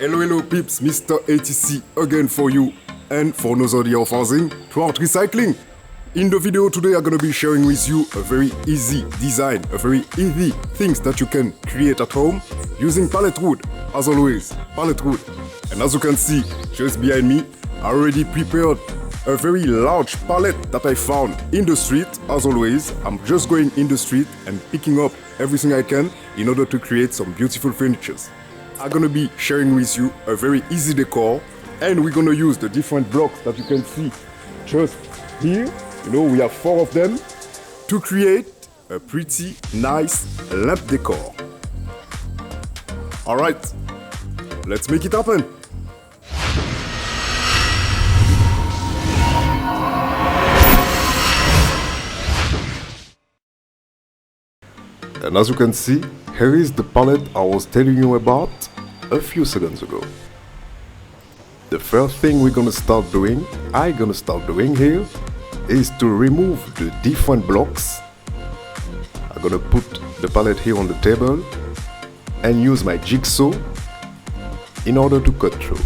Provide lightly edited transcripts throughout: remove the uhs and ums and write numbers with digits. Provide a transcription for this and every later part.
Hello peeps, Mr. ATC again for you and for nobody of housing throughout recycling. In the video today I'm gonna be sharing with you a very easy design, a very easy things that you can create at home using pallet wood. As always, pallet wood. And as you can see just behind me, I already prepared a very large pallet that I found in the street. As always, I'm just going in the street and picking up everything I can in order to create some beautiful furnitures. I'm gonna be sharing with you a very easy decor, and we're gonna use the different blocks that you can see just here. You know, we have 4 of them to create a pretty nice lamp decor. Alright, let's make it happen. And as you can see, here is the pallet I was telling you about a few seconds ago. The first thing I'm gonna start doing here is to remove the different blocks. I'm gonna put the pallet here on the table and use my jigsaw in order to cut through.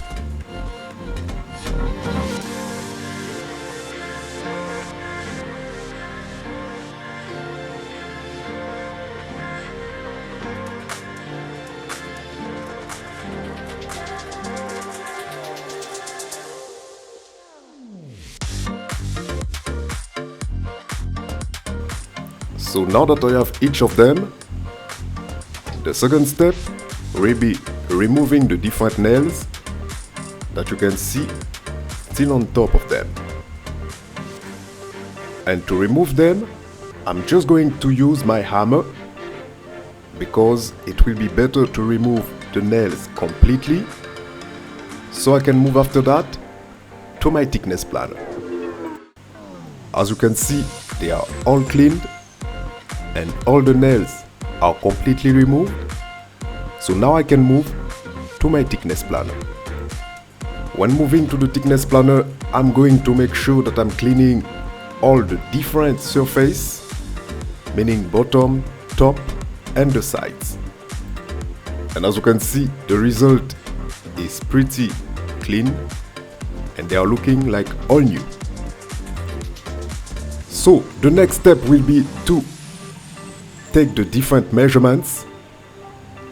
So now that I have each of them, the second step will be removing the different nails that you can see still on top of them. And to remove them, I'm just going to use my hammer because it will be better to remove the nails completely, so I can move after that to my thickness planner. As you can see, they are all cleaned and all the nails are completely removed. So now I can move to my thickness planner. When moving to the thickness planner, I'm going to make sure that I'm cleaning all the different surface, meaning bottom, top and the sides. And as you can see, the result is pretty clean and they are looking like all new. So the next step will be to take the different measurements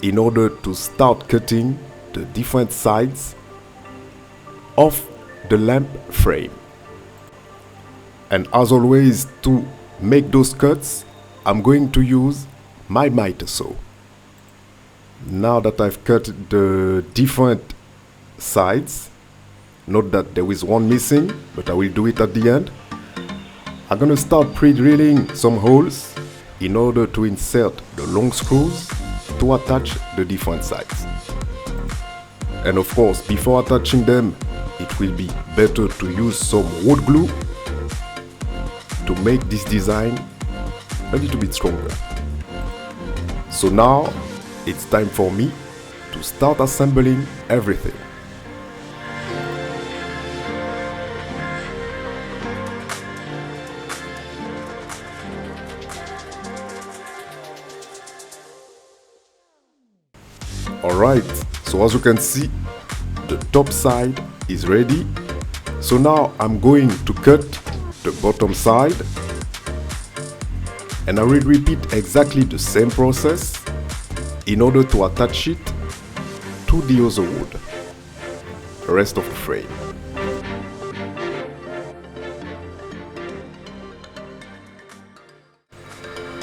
in order to start cutting the different sides of the lamp frame. And as always, to make those cuts, I'm going to use my miter saw. Now that I've cut the different sides, note that there is one missing, but I will do it at the end. I'm gonna start pre-drilling some holes in order to insert the long screws to attach the different sides. And of course, before attaching them, it will be better to use some wood glue to make this design a little bit stronger. So now it's time for me to start assembling everything. Alright, so as you can see, the top side is ready. So now I'm going to cut the bottom side, and I will repeat exactly the same process in order to attach it to the other wood, the rest of the frame.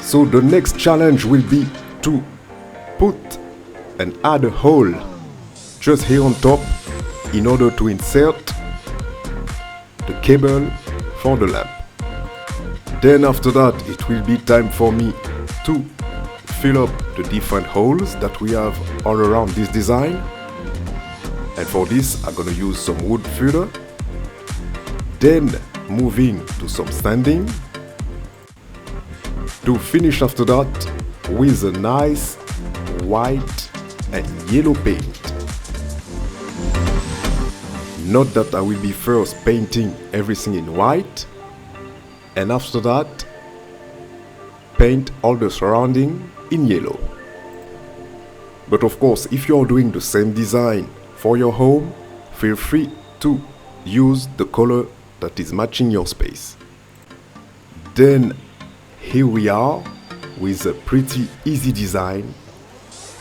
So the next challenge will be to put and add a hole just here on top in order to insert the cable for the lamp. Then after that, it will be time for me to fill up the different holes that we have all around this design. And for this, I'm gonna use some wood filler. Then moving to some sanding to finish after that with a nice white and yellow paint. Note that I will be first painting everything in white, and after that paint all the surrounding in yellow. But of course, if you're doing the same design For your home, feel free to use the color that is matching your space. Then here we are with a pretty easy design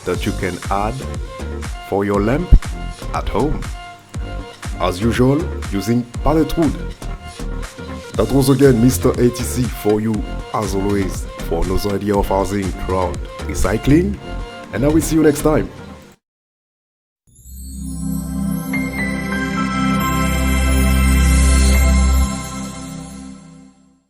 that you can add for your lamp at home. As usual, using pallet wood. That was again Mr. ATC for you, as always, for another idea of housing crowd recycling, and I will see you next time.